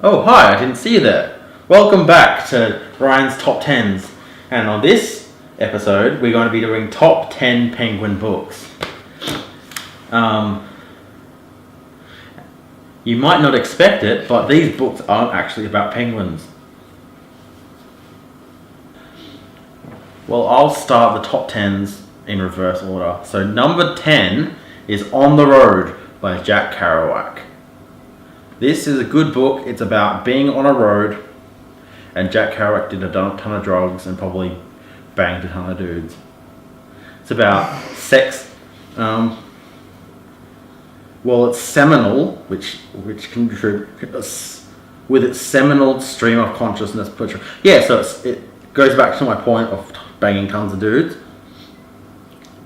Oh, hi, I didn't see you there. Welcome back to Ryan's Top 10s. And on this episode, we're going to be doing Top 10 Penguin books. You might not expect it, but these books aren't actually about penguins. Well, I'll start the top 10s in reverse order. So number 10 is On the Road by Jack Kerouac. This is a good book. It's about being on a road, and Jack Kerouac did a ton of drugs and probably banged a ton of dudes. It's about sex. It's seminal, which contributes with its seminal stream of consciousness. Yeah, so it goes back to my point of banging tons of dudes.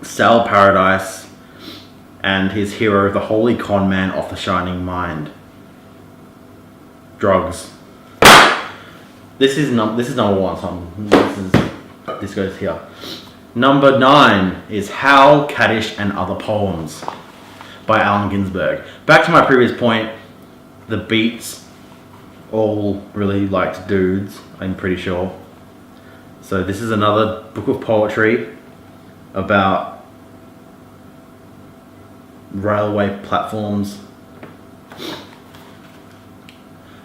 Sal Paradise and his hero, the holy con man of the shining mind. Drugs. This is number one. So this goes here. Number 9 is Howl, Kaddish and Other Poems by Allen Ginsberg. Back to my previous point, the Beats all really liked dudes, I'm pretty sure. So this is another book of poetry about railway platforms.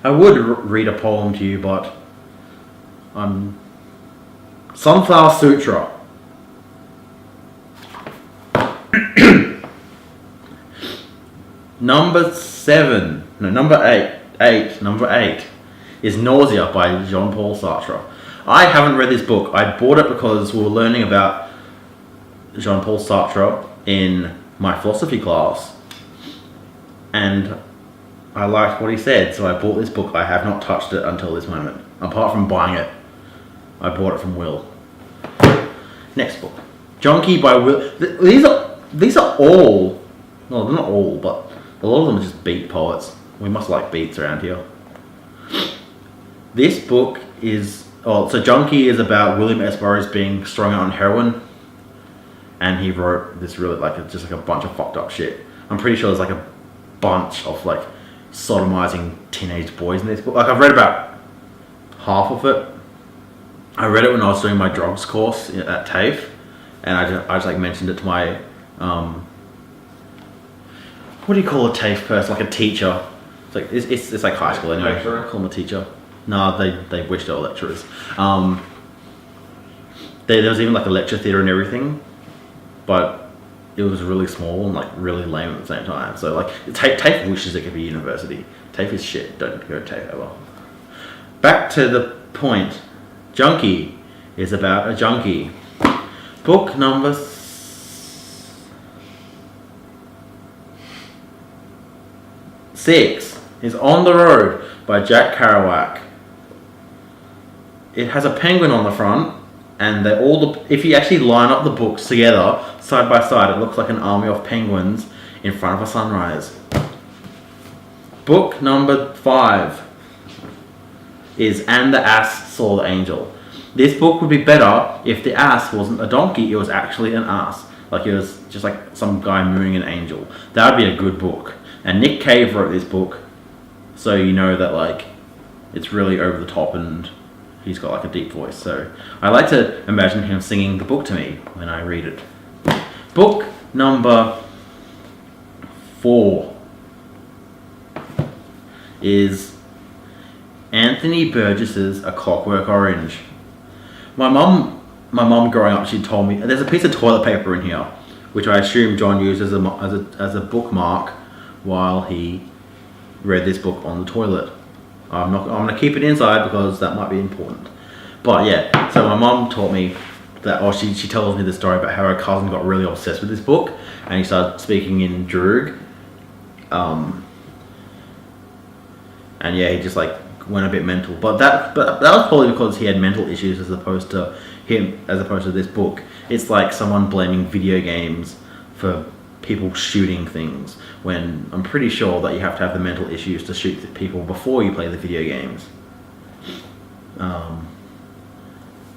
I would read a poem to you, but Sunflower Sutra. Number 8 is Nausea by Jean-Paul Sartre. I haven't read this book. I bought it because we were learning about Jean-Paul Sartre in my philosophy class, and I liked what he said, so I bought this book. I have not touched it until this moment. Apart from buying it, I bought it from Will. Next book, Junkie by Will. These are all, well, they're not all, but a lot of them are just beat poets. We must like beats around here. This book is, so Junkie is about William S. Burroughs being strung out on heroin, and he wrote this really just a bunch of fucked up shit. I'm pretty sure there's a bunch of sodomizing teenage boys in this book. I've read about half of it. I read it when I was doing my drugs course at TAFE, and I just mentioned it to my what do you call a TAFE person? Like a teacher. It's like high school anyway. Lecturer? I call them a teacher. No, they wish they were lecturers. There was even a lecture theatre and everything, but it was really small and really lame at the same time. So TAFE wishes it could be university. TAFE is shit. Don't go to TAFE ever. Back to the point. Junkie is about a junkie. Book number 6 is On the Road by Jack Kerouac. It has a penguin on the front, and if you actually line up the books together side by side, it looks like an army of penguins in front of a sunrise. Book number 5 is And the Ass Saw the Angel. This book would be better if the ass wasn't a donkey, it was actually an ass. It was just some guy mooning an angel. That would be a good book. And Nick Cave wrote this book, so you know that it's really over the top and he's got a deep voice. So I like to imagine him singing the book to me when I read it. Book number 4 is Anthony Burgess's A Clockwork Orange. My mum growing up, she told me there's a piece of toilet paper in here, which I assume John used as a bookmark while he read this book on the toilet. I'm gonna keep it inside because that might be important. But yeah, so my mum taught me that, or she tells me the story about how her cousin got really obsessed with this book, and he started speaking in Droog. And yeah, he just went a bit mental. But that was probably because he had mental issues as opposed to this book. It's like someone blaming video games for people shooting things, when I'm pretty sure that you have to have the mental issues to shoot people before you play the video games. The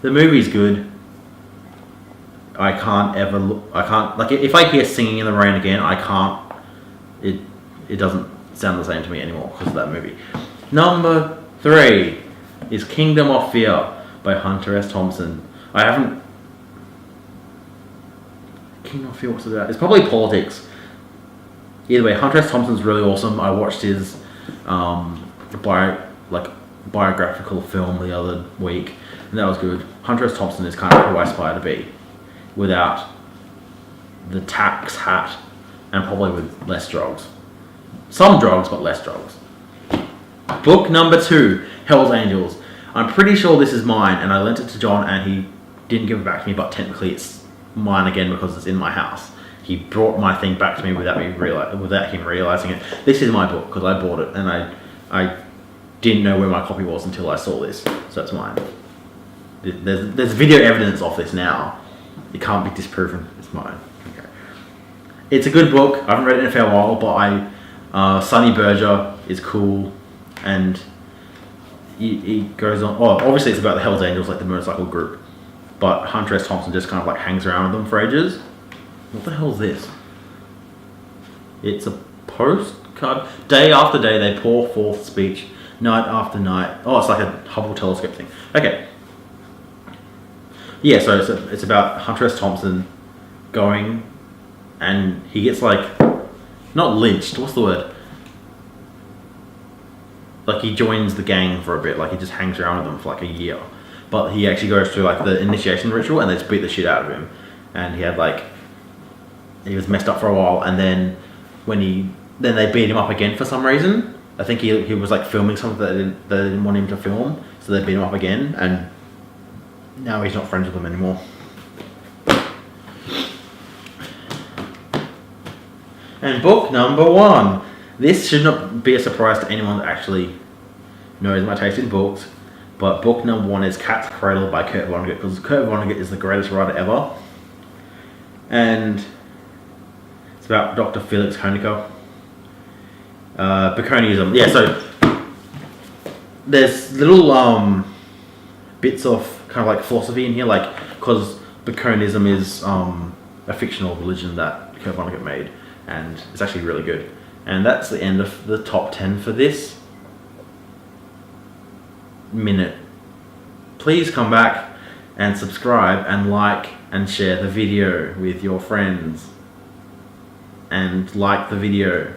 movie's good. I can't if I hear Singing in the Rain again, I can't, it doesn't sound the same to me anymore because of that movie. Number 3 is Kingdom of Fear by Hunter S. Thompson. I haven't... Kingdom of Fear, what's it about? It's probably politics. Either way, Hunter S. Thompson's really awesome. I watched his biographical film the other week, and that was good. Hunter S. Thompson is kind of who I aspire to be, without the tax hat, and probably with less drugs. Some drugs, but less drugs. Book number 2, Hell's Angels. I'm pretty sure this is mine, and I lent it to John, and he didn't give it back to me, but technically it's mine again because it's in my house. He brought my thing back to me without him realizing it. This is my book because I bought it, and I didn't know where my copy was until I saw this, so it's mine. There's video evidence of this now. It can't be disproven. It's mine. Okay. It's a good book. I haven't read it in a fair while, but Sonny Berger is cool, and he goes on. Oh, obviously it's about the Hells Angels, like the motorcycle group, but Hunter S. Thompson just kind of like hangs around with them for ages. What the hell is this? It's a postcard. Day after day they pour forth speech, night after night. Oh, it's like a Hubble telescope thing. Okay. Yeah, so it's about Hunter S. Thompson going, and he gets like, not lynched, what's the word? Like he joins the gang for a bit, like he just hangs around with them for like a year. But he actually goes through like the initiation ritual, and they just beat the shit out of him. And he was messed up for a while, and then then they beat him up again for some reason. I think he was like filming something that they didn't want him to film, so they beat him up again, and now he's not friends with them anymore. And book number 1. This should not be a surprise to anyone that actually knows my taste in books, but book number 1 is Cat's Cradle by Kurt Vonnegut, because Kurt Vonnegut is the greatest writer ever. And it's about Dr. Felix Hoenikker. Baconism. Yeah, so there's little bits of kind of like philosophy in here, like, because Baconism is a fictional religion that Kurt Vonnegut made, and it's actually really good. And that's the end of the top 10 for this minute. Please come back and subscribe and like and share the video with your friends, and like the video.